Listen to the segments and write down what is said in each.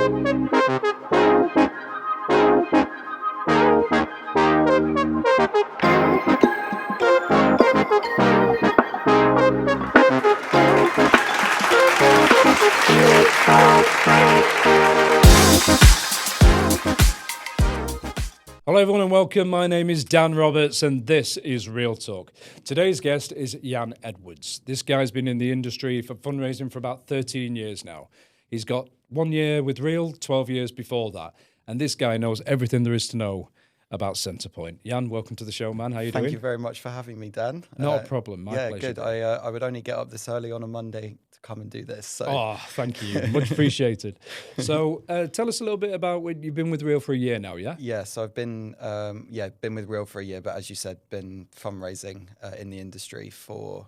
Hello everyone and welcome. My name is Dan Roberts and this is Real Talk. Today's guest is Jan Edwards. This guy's been in the industry for fundraising for about 13 years now. He's got 1 year with Real, 12 years before that. And this guy knows everything there is to know about Centerpoint. Jan, welcome to the show, man. How you doing? Thank you very much for having me, Dan. Not a problem. My pleasure. Good. I would only get up this early on a Monday to come and do this. So. Oh, thank you. Much appreciated. So tell us a little bit about when you've been with Real for a year now, yeah? Yeah, so I've been with Real for a year, but as you said, been fundraising in the industry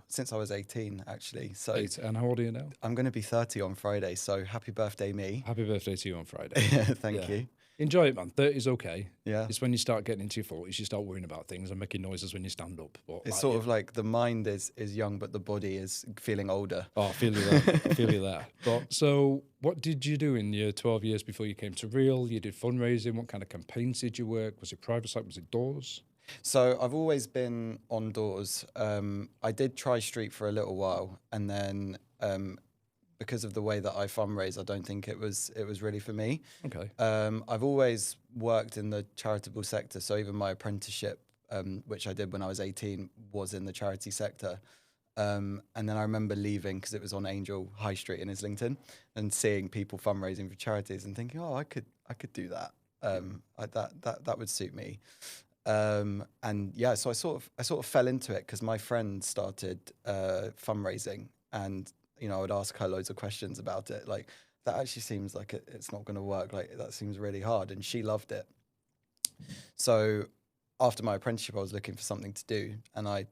since I was 18, actually. So. And how old are you now? I'm going to be 30 on Friday, so happy birthday, me. Happy birthday to you on Friday. Thank you. Enjoy it, man. 30 is okay. Yeah. It's when you start getting into your 40s, you start worrying about things and making noises when you stand up. But it's sort of like the mind is young, but the body is feeling older. Oh, I feel you there. I feel you there. But so what did you do in your 12 years before you came to Real? You did fundraising. What kind of campaigns did you work? Was it private site? Was it doors? So I've always been on doors. I did try street for a little while, and then because of the way that I fundraise, I don't think it was really for me. Okay. I've always worked in the charitable sector, so even my apprenticeship, which I did when I was 18, was in the charity sector. And then I remember leaving because it was on Angel High Street in Islington, and seeing people fundraising for charities and thinking, oh, I could do that. That would suit me. And yeah, so I sort of fell into it because my friend started fundraising, and I would ask her loads of questions about it. Like, that actually seems like it's not going to work. Like, that seems really hard. And she loved it. So after my apprenticeship, I was looking for something to do. And I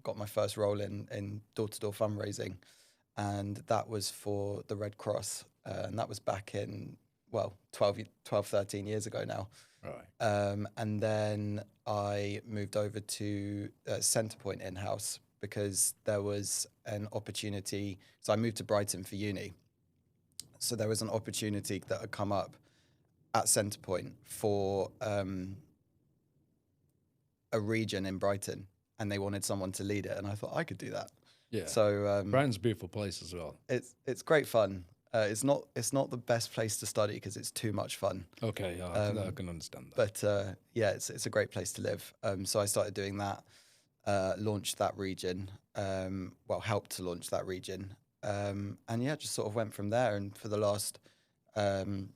got my first role in door-to-door fundraising. And that was for the Red Cross. And that was back in, 12, 13 years ago now. Right. And then I moved over to Centerpoint in-house, because there was an opportunity. So I moved to Brighton for uni. So there was an opportunity that had come up at Centerpoint for a region in Brighton, and they wanted someone to lead it. And I thought I could do that. Yeah. So Brighton's a beautiful place as well. It's great fun. It's not the best place to study because it's too much fun. Okay, I can understand that. But yeah, it's a great place to live. So I started doing that. Launched that region, helped to launch that region. And yeah, just sort of went from there. And for the last, 8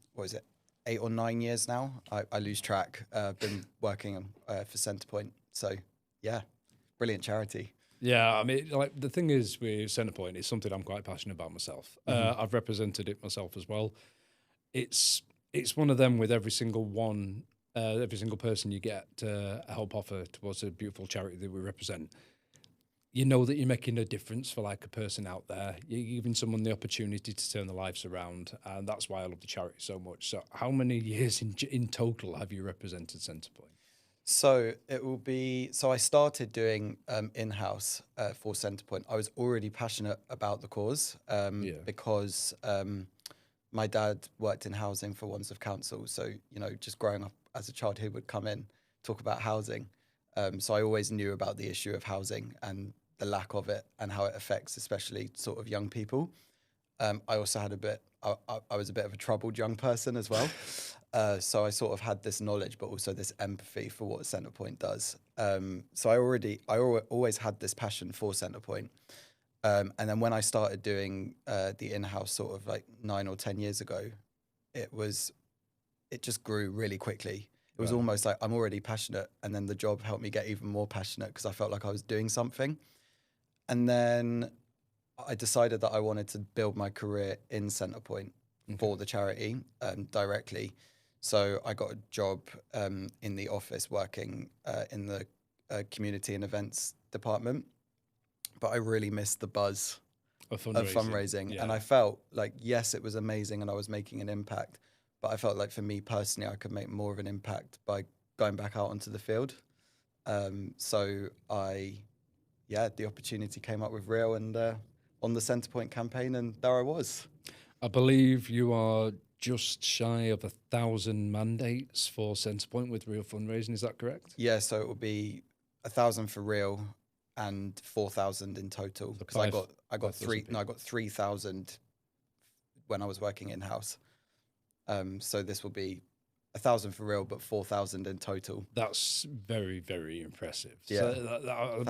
or 9 years now, I lose track, been working for Centerpoint. So yeah, brilliant charity. Yeah, I mean, like the thing is with Centerpoint, it's something I'm quite passionate about myself. I've represented it myself as well. It's one of them with every single person you get a help offer towards a beautiful charity that we represent. You know that you're making a difference for like a person out there. You're giving someone the opportunity to turn their lives around, and that's why I love the charity so much. So how many years in total have you represented Centerpoint? So it will be. So I started doing in-house for Centerpoint. I was already passionate about the cause because my dad worked in housing for Wandsworth Council. So just growing up as a child, he would come in, talk about housing. So I always knew about the issue of housing and the lack of it and how it affects especially sort of young people. I also had I was a bit of a troubled young person as well. So I sort of had this knowledge, but also this empathy for what Centerpoint does. So I always had this passion for Centerpoint. And then when I started doing the in-house sort of like 9 or 10 years ago, it just grew really quickly. It was almost like I'm already passionate, and then the job helped me get even more passionate because I felt like I was doing something. And then I decided that I wanted to build my career in Centerpoint for the charity directly. So I got a job in the office working in the community and events department. But I really missed the buzz of fundraising. Yeah. And I felt like, yes, it was amazing and I was making an impact. But I felt like for me personally, I could make more of an impact by going back out onto the field. So the opportunity came up with Real and on the Centerpoint campaign, and there I was. I believe you are just shy of 1,000 mandates for Centerpoint with Real Fundraising. Is that correct? Yeah, so it will be 1,000 for real and 4,000 in total. So Because I got 3,000 when I was working in house. So this will be 1,000 for real, but 4,000 in total. That's very, very impressive. Yeah. So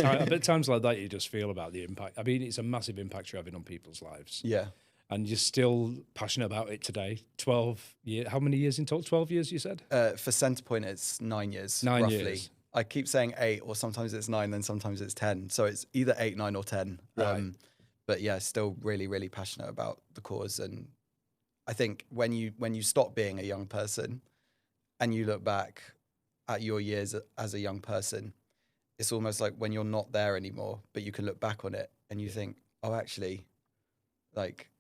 I bet times like that you just feel about the impact. I mean, it's a massive impact you're having on people's lives. Yeah. And you're still passionate about it today. 12 years. How many years in total? 12 years, you said? For Centerpoint, it's 9 years, roughly. Years. I keep saying 8, or sometimes it's 9, then sometimes it's 10. So it's either 8, 9, or 10. Right. But yeah, still really, really passionate about the cause. And I think when you stop being a young person and you look back at your years as a young person, it's almost like when you're not there anymore, but you can look back on it and you think, oh, actually, like,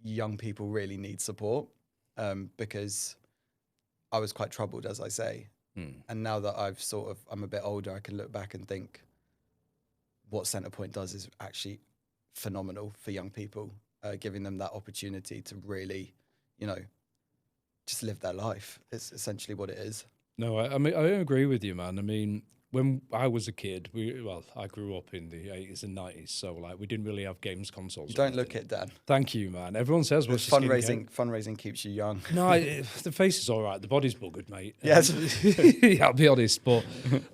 young people really need support, because I was quite troubled, as I say. And now that I'm a bit older, I can look back and think what Centerpoint does is actually phenomenal for young people, giving them that opportunity to really, just live their life. It's essentially what it is. No, I mean, I agree with you, man. I mean, when I was a kid, I grew up in the 80s and 90s, so like we didn't really have games consoles. You don't look it, Dan. Thank you, man. Everyone says fundraising keeps you young. No, the face is all right. The body's buggered, mate. Yes. Yeah, I'll be honest. But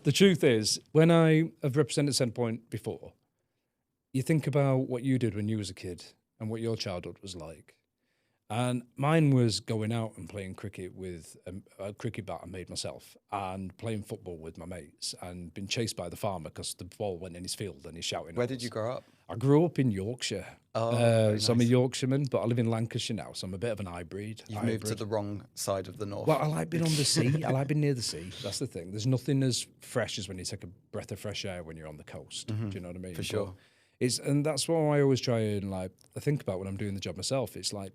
the truth is, when I have represented Centerpoint before, you think about what you did when you was a kid and what your childhood was like. And mine was going out and playing cricket with a cricket bat I made myself, and playing football with my mates, and being chased by the farmer because the ball went in his field and he's shouting. Where did you grow up? I grew up in Yorkshire. Oh, so I'm a Yorkshireman, but I live in Lancashire now, so I'm a bit of an hybrid. You've moved to the wrong side of the north. Well, I like being on the sea. I like being near the sea. That's the thing. There's nothing as fresh as when you take a breath of fresh air when you're on the coast. Do you know what I mean? For sure. And that's what I always try and think about when I'm doing the job myself. It's like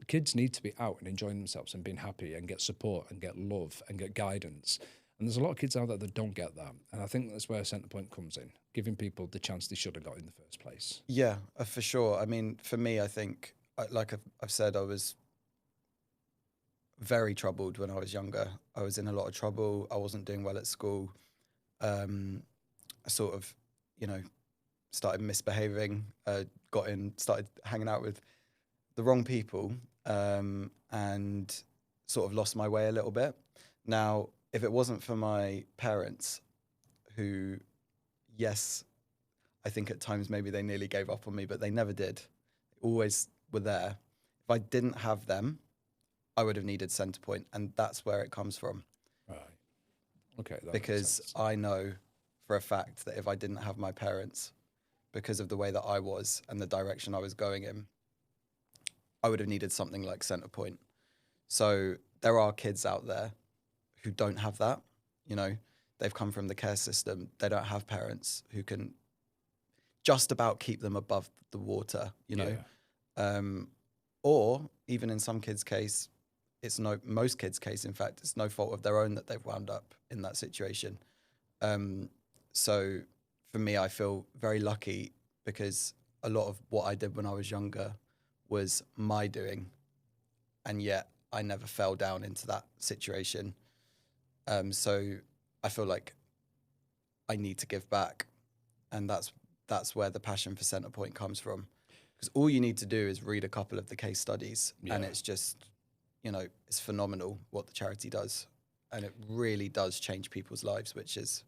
kids need to be out and enjoying themselves and being happy and get support and get love and get guidance. And there's a lot of kids out there that don't get that. And I think that's where Centerpoint comes in, giving people the chance they should have got in the first place. Yeah, for sure. I mean, for me, I think, like I've said, I was very troubled when I was younger. I was in a lot of trouble. I wasn't doing well at school. I sort of, started misbehaving, started hanging out with the wrong people, and sort of lost my way a little bit. Now, if it wasn't for my parents, who, yes, I think at times maybe they nearly gave up on me, but they never did. They always were there. If I didn't have them, I would have needed Centerpoint, and that's where it comes from. Right. Okay. Because I know for a fact that if I didn't have my parents, because of the way that I was and the direction I was going in, I would have needed something like Centerpoint. So there are kids out there who don't have that. They've come from the care system. They don't have parents who can just about keep them above the water, or even in some kids' case, most kids' case, in fact, it's no fault of their own that they've wound up in that situation. So for me, I feel very lucky because a lot of what I did when I was younger was my doing, and yet I never fell down into that situation. So I feel like I need to give back, and that's where the passion for Centerpoint comes from. Because all you need to do is read a couple of the case studies, and it's just, it's phenomenal what the charity does, and it really does change people's lives, which is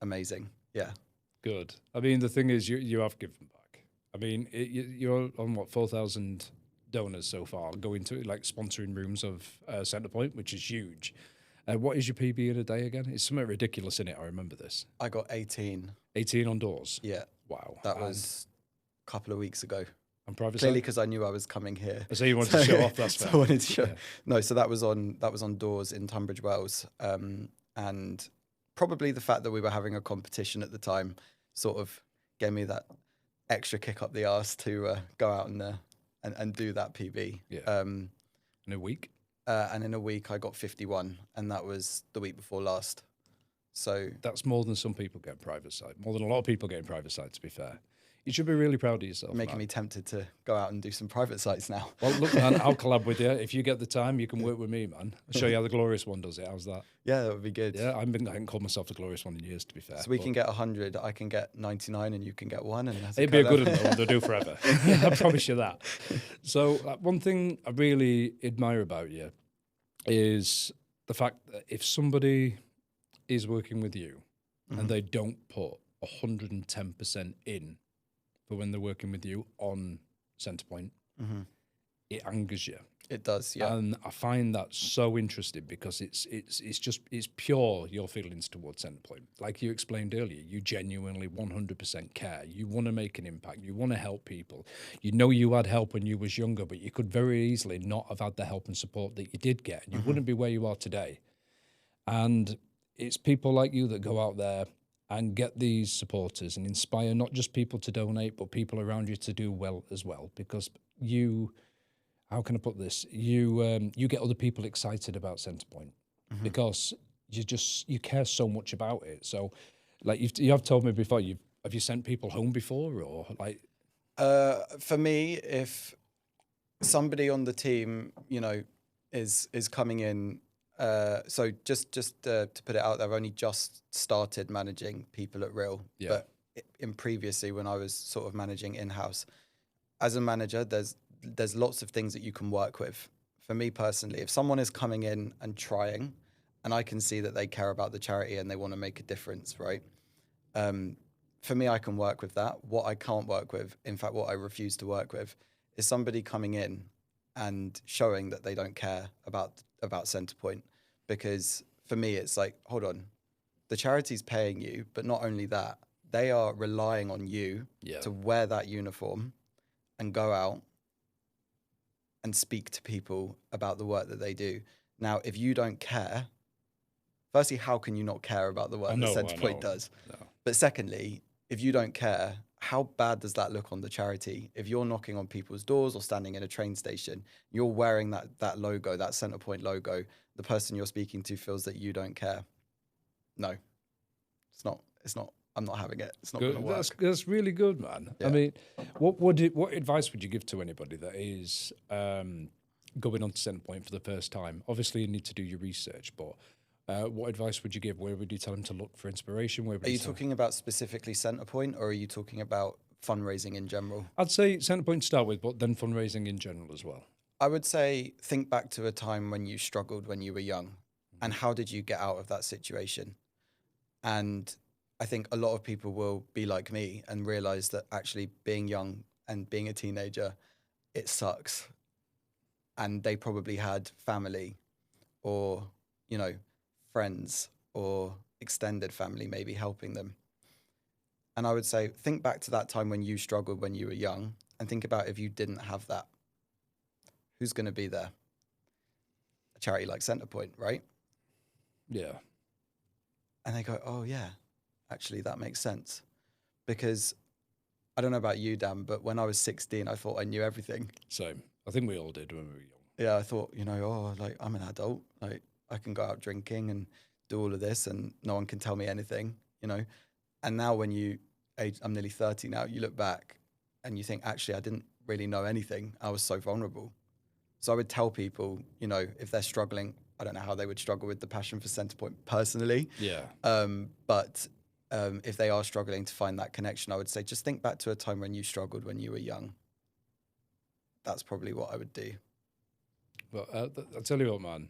amazing. Yeah. Good. I mean, the thing is, you have given back. I mean, you're on 4,000 donors so far, going to sponsoring rooms of Centerpoint, which is huge. What is your PB in a day again? It's something ridiculous in it. I remember this. I got 18. 18 on doors. Yeah. Wow. That was a couple of weeks ago. And private clearly because I knew I was coming here. So you wanted to show off. That's fair. So I wanted to show. Yeah. No, so that was on doors in Tunbridge Wells, and probably the fact that we were having a competition at the time sort of gave me that extra kick up the arse to go out and do that PB. Yeah. In a week? And in a week I got 51, and that was the week before last. So that's more than some people get private side. More than a lot of people get in private side, to be fair. You should be really proud of yourself. Making me tempted to go out and do some private sites now. Well, look, man, I'll collab with you. If you get the time, you can work with me, man. I'll show you how the Glorious One does it. How's that? Yeah, that would be good. Yeah, I haven't called myself the Glorious One in years, to be fair. So we can get 100, I can get 99, and you can get 1. And it'd be a good one to do forever. I promise you that. So one thing I really admire about you is the fact that if somebody is working with you and they don't put 110% in for when they're working with you on Centerpoint, it angers you. It does, yeah. And I find that so interesting because it's pure your feelings towards Centerpoint. Like you explained earlier, you genuinely 100% care. You want to make an impact. You want to help people. You know you had help when you was younger, but you could very easily not have had the help and support that you did get, and you wouldn't be where you are today. And it's people like you that go out there and get these supporters and inspire not just people to donate, but people around you to do well as well. Because you, how can I put this? You get other people excited about Centerpoint because you care so much about it. So, like you have told me before, have you sent people home before, or like? For me, if somebody on the team, is coming in. So just to put it out there, I've only just started managing people at Real. Yeah. But in previously, when I was sort of managing in-house, as a manager, there's lots of things that you can work with. For me personally, if someone is coming in and trying, and I can see that they care about the charity and they want to make a difference, right? For me, I can work with that. What I can't work with, in fact, what I refuse to work with, is somebody coming in and showing that they don't care about Centerpoint. Because for me, it's like, hold on, the charity's paying you, but not only that, they are relying on you to wear that uniform and go out and speak to people about the work that they do. Now, if you don't care, firstly, how can you not care about the work that Centerpoint does? No. But secondly, if you don't care, how bad does that look on the charity? If you're knocking on people's doors or standing in a train station, you're wearing that logo, that Centerpoint logo, the person you're speaking to feels that you don't care. No, it's not, I'm not having it. It's not going to work. That's really good, man. Yeah. I mean, what advice would you give to anybody that is going on to Centerpoint for the first time? Obviously, you need to do your research, but what advice would you give? Where would you tell them to look for inspiration? Are you talking about specifically Centerpoint, or are you talking about fundraising in general? I'd say Centerpoint to start with, but then fundraising in general as well. I would say think back to a time when you struggled when you were young, and how did you get out of that situation? And I think a lot of people will be like me and realize that actually being young and being a teenager, it sucks. And they probably had family or, friends or extended family maybe helping them. And I would say, think back to that time when you struggled when you were young, and think about if you didn't have that, who's going to be there? A charity like Centerpoint, right? Yeah. And they go, oh yeah, actually that makes sense. Because I don't know about you, Dan, but when I was 16, I thought I knew everything. Same. I think we all did when we were young. Yeah, I thought, I'm an adult. Like, I can go out drinking and do all of this and no one can tell me anything, And now when I'm nearly 30 now, you look back and you think, actually, I didn't really know anything. I was so vulnerable. So I would tell people, if they're struggling, I don't know how they would struggle with the passion for Centerpoint personally. Yeah. But if they are struggling to find that connection, I would say, just think back to a time when you struggled when you were young. That's probably what I would do. Well, I'll tell you what, man.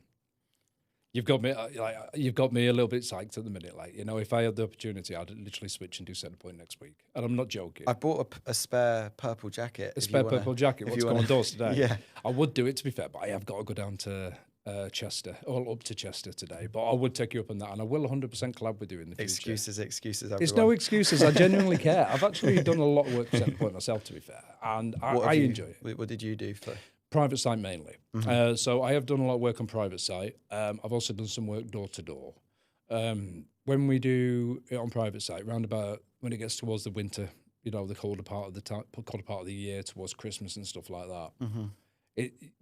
You've got me a little bit psyched at the minute. If I had the opportunity, I'd literally switch and do Centerpoint next week. And I'm not joking. I bought a spare purple jacket. Purple jacket. What's going on doors today? Yeah. I would do it, to be fair, but I have got to go down to Chester, or up to Chester today. But I would take you up on that, and I will 100% collab with you in the future. Excuses, everyone. It's no excuses. I genuinely care. I've actually done a lot of work for Centerpoint myself, to be fair, and I enjoy it. What did you do for? Private site mainly. Mm-hmm. So I have done a lot of work on private site. I've also done some work door to door. When we do it on private site, round about when it gets towards the winter, the colder part of the year, towards Christmas and stuff like that,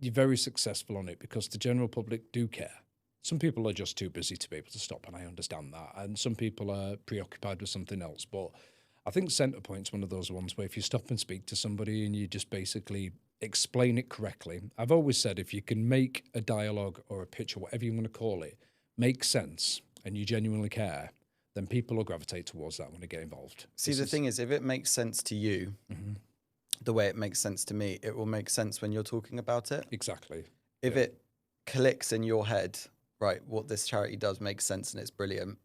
you're very successful on it because the general public do care. Some people are just too busy to be able to stop, and I understand that. And some people are preoccupied with something else. But I think Centerpoint's one of those ones where if you stop and speak to somebody and you just basically explain it correctly, I've always said if you can make a dialogue or a pitch or whatever you want to call it make sense and you genuinely care, then people will gravitate towards that when they get involved. See, the thing is, if it makes sense to you, the way it makes sense to me, it will make sense when you're talking about it. Exactly. If it clicks in your head, right, what this charity does makes sense and it's brilliant,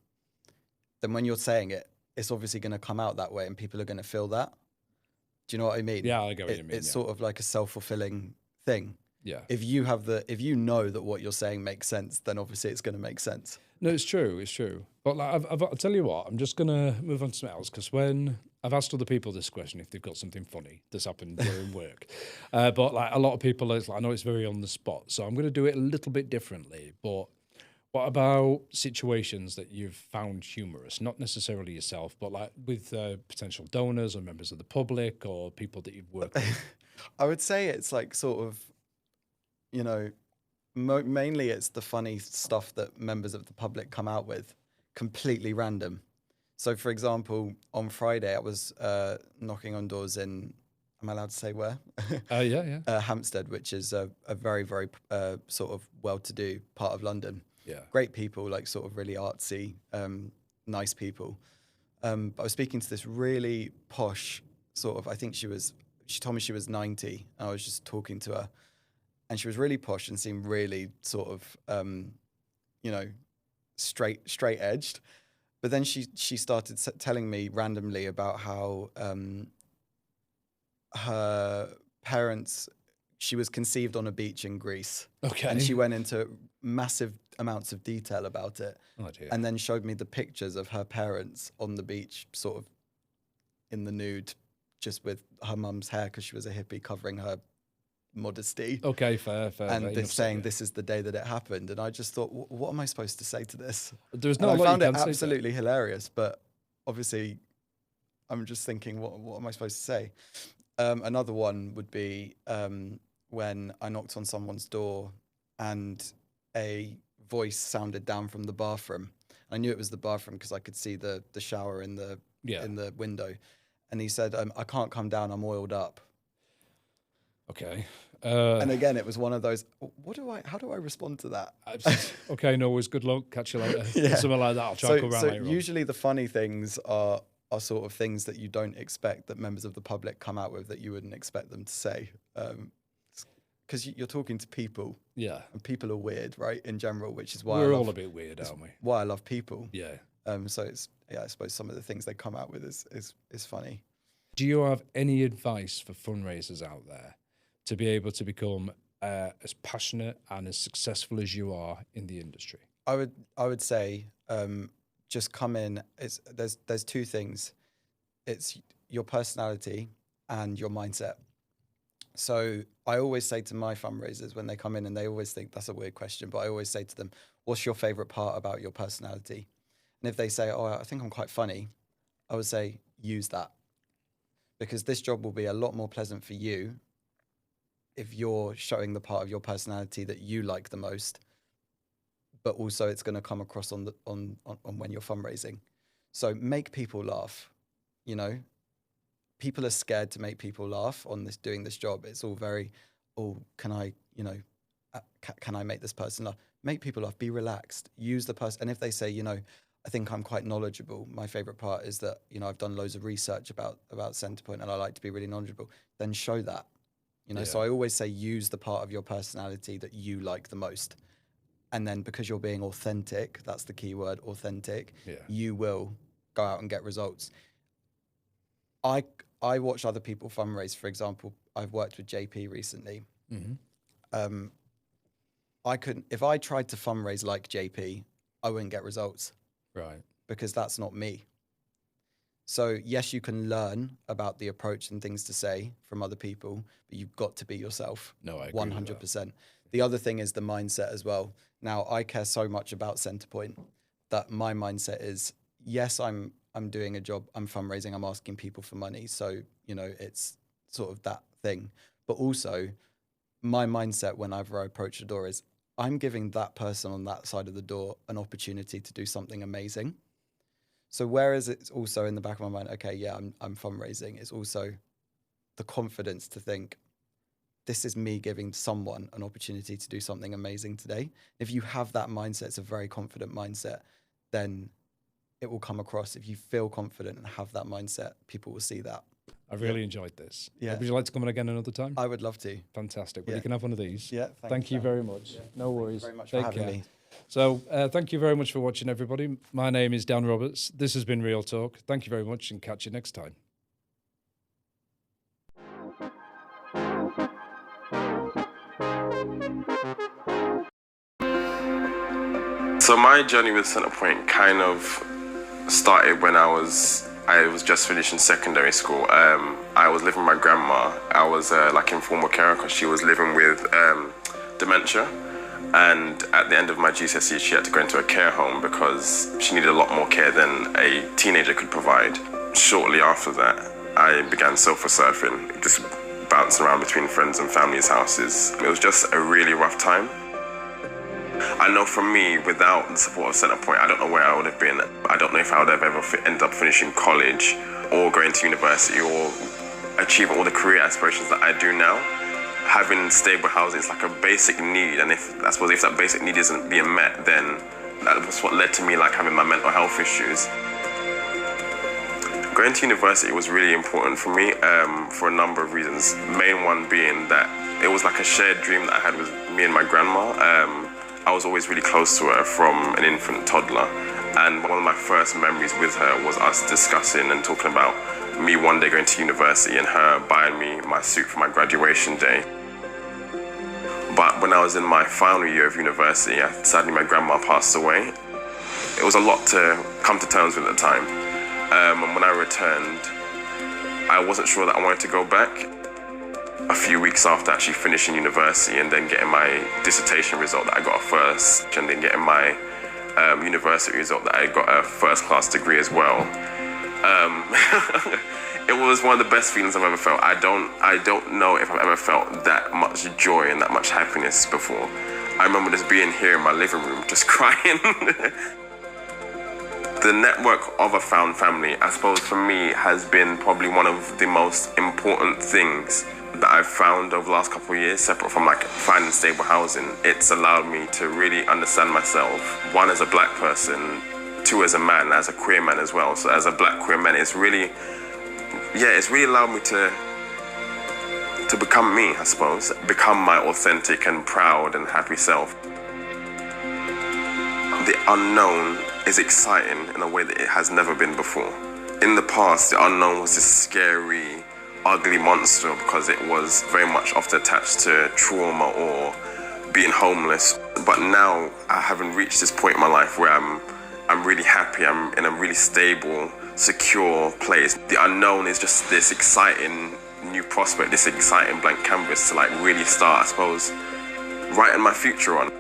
then when you're saying it, it's obviously going to come out that way and people are going to feel that. Do you know what I mean? Yeah, I get what you mean. It's sort of like a self-fulfilling thing. Yeah. If you know that what you're saying makes sense, then obviously it's going to make sense. No, it's true. It's true. But like, I'll tell you what, I'm just going to move on to something else because when I've asked other people this question, if they've got something funny that's happened during work, but like a lot of people, it's like, I know it's very on the spot, so I'm going to do it a little bit differently. But what about situations that you've found humorous? Not necessarily yourself, but like with potential donors or members of the public or people that you've worked with. I would say it's like sort of, you know, mainly it's the funny stuff that members of the public come out with, completely random. So, for example, on Friday, I was knocking on doors in, am I allowed to say where? Yeah. Hampstead, which is a very, very sort of well-to-do part of London. Yeah. Great people, like sort of really artsy, nice people. But I was speaking to this really posh sort of, I think she told me she was 90. I was just talking to her. And she was really posh and seemed really sort of, you know, straight edged. But then she started telling me randomly about how her parents, she was conceived on a beach in Greece. Okay. And she went into massive amounts of detail about it. Oh, dear. And then showed me the pictures of her parents on the beach, sort of in the nude, just with her mum's hair because she was a hippie covering her modesty. Okay, fair. And this saying this is the day that it happened, and I just thought, what am I supposed to say to this? There's And no. I found it absolutely hilarious, but obviously, I'm just thinking, what am I supposed to say? Another one would be when I knocked on someone's door, and a voice sounded down from the bathroom. I knew it was the bathroom because I could see the shower in the window, and he said, "I can't come down. I'm oiled up." Okay. And again, it was one of those. How do I respond to that? Okay, no worries. Good luck. Catch you later. Yeah. Something like that. I'll try to go around so later on. usually the funny things are sort of things that you don't expect that members of the public come out with that you wouldn't expect them to say. Because you're talking to people. Yeah. And people are weird, right? In general, which is why we're all a bit weird, aren't we? Why I love people. Yeah. So it's I suppose some of the things they come out with is funny. Do you have any advice for fundraisers out there to be able to become as passionate and as successful as you are in the industry? I would say just come in. There's two things. It's your personality and your mindset. So I always say to my fundraisers when they come in, and they always think that's a weird question, but I always say to them, what's your favorite part about your personality? And if they say, oh, I think I'm quite funny, I would say, use that. Because this job will be a lot more pleasant for you if you're showing the part of your personality that you like the most, but also it's going to come across on when you're fundraising. So make people laugh. You know, people are scared to make people laugh on doing this job. It's all very, can I make this person laugh? Make people laugh. Be relaxed. Use the person. And if they say, I think I'm quite knowledgeable. My favorite part is that, I've done loads of research about Centerpoint and I like to be really knowledgeable. Then show that. So I always say use the part of your personality that you like the most. And then because you're being authentic, that's the key word, authentic, you will go out and get results. I watch other people fundraise. For example, I've worked with JP recently. Mm-hmm. If I tried to fundraise like JP, I wouldn't get results. Right. Because that's not me. So yes, you can learn about the approach and things to say from other people, but you've got to be yourself. No, I agree 100%. The other thing is the mindset as well. Now, I care so much about Centerpoint that my mindset is, yes, I'm doing a job, I'm fundraising, I'm asking people for money. So, it's sort of that thing. But also, my mindset whenever I approach the door is, I'm giving that person on that side of the door an opportunity to do something amazing. So whereas it's also in the back of my mind, okay, yeah, I'm fundraising, it's also the confidence to think, this is me giving someone an opportunity to do something amazing today. If you have that mindset, it's a very confident mindset, then it will come across. If you feel confident and have that mindset, people will see that. I really enjoyed this. Yeah. Would you like to come in again another time? I would love to. Fantastic. Well, you can have one of these. Yeah. Thank you very much. Yeah. No worries. Thank you very much Take for having care. me. So thank you very much for watching, everybody. My name is Dan Roberts. This has been Real Talk. Thank you very much, and catch you next time. So my journey with Centerpoint kind of started when I was just finishing secondary school. I was living with my grandma. I was like informal carer because she was living with dementia. And at the end of my GCSE, she had to go into a care home because she needed a lot more care than a teenager could provide. Shortly after that, I began sofa surfing, just bouncing around between friends and family's houses. It was just a really rough time. I know for me, without the support of Centerpoint, I don't know where I would have been. I don't know if I would have ever ended up finishing college or going to university or achieving all the career aspirations that I do now. Having stable housing is like a basic need, and if that basic need isn't being met, then that's what led to me like having my mental health issues. Going to university was really important for me for a number of reasons. The main one being that it was like a shared dream that I had with me and my grandma. I was always really close to her from an infant toddler, and one of my first memories with her was us discussing and talking about me one day going to university and her buying me my suit for my graduation day. But when I was in my final year of university, sadly my grandma passed away. It was a lot to come to terms with at the time. And when I returned, I wasn't sure that I wanted to go back. A few weeks after actually finishing university and then getting my dissertation result that I got a first, and then getting my university result that I got a first-class degree as well. It was one of the best feelings I've ever felt. I don't know if I've ever felt that much joy and that much happiness before. I remember just being here in my living room, just crying. The network of a found family, I suppose for me, has been probably one of the most important things that I've found over the last couple of years, separate from like finding stable housing. It's allowed me to really understand myself, one as a black person, two as a man, as a queer man as well. So as a black queer man, it's really allowed me to become me, I suppose, become my authentic and proud and happy self. The unknown is exciting in a way that it has never been before. In the past, the unknown was this scary, ugly monster because it was very much often attached to trauma or being homeless. But now, having reached this point in my life where I'm really happy, I'm in a really stable, secure place. The unknown is just this exciting new prospect, this exciting blank canvas to like really start, I suppose, writing my future on.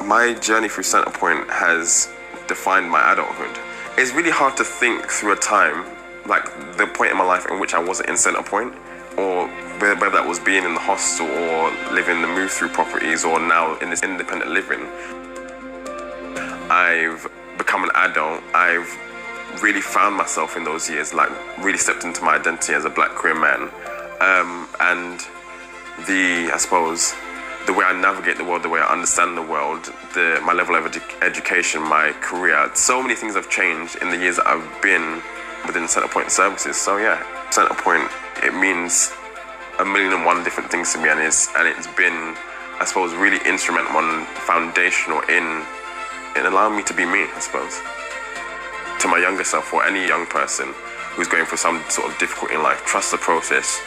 My journey through Centerpoint has defined my adulthood. It's really hard to think through a time, like the point in my life in which I wasn't in Centerpoint, or whether that was being in the hostel or living in the move-through properties or now in this independent living. I've become an adult. I've really found myself in those years, like really stepped into my identity as a black queer man. And I suppose, the way I navigate the world, the way I understand the world, my level of education, my career, so many things have changed in the years that I've been within Centerpoint services. So yeah, Centerpoint, it means 1,000,001 different things to me, and it's been, I suppose, really instrumental and foundational in allowing me to be me, I suppose. To my younger self, or any young person who's going through some sort of difficulty in life, trust the process,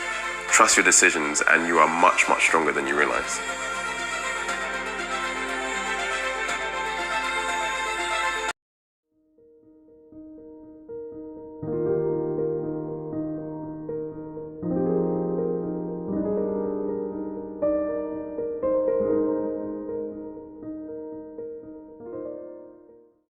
trust your decisions, and you are much, much stronger than you realize.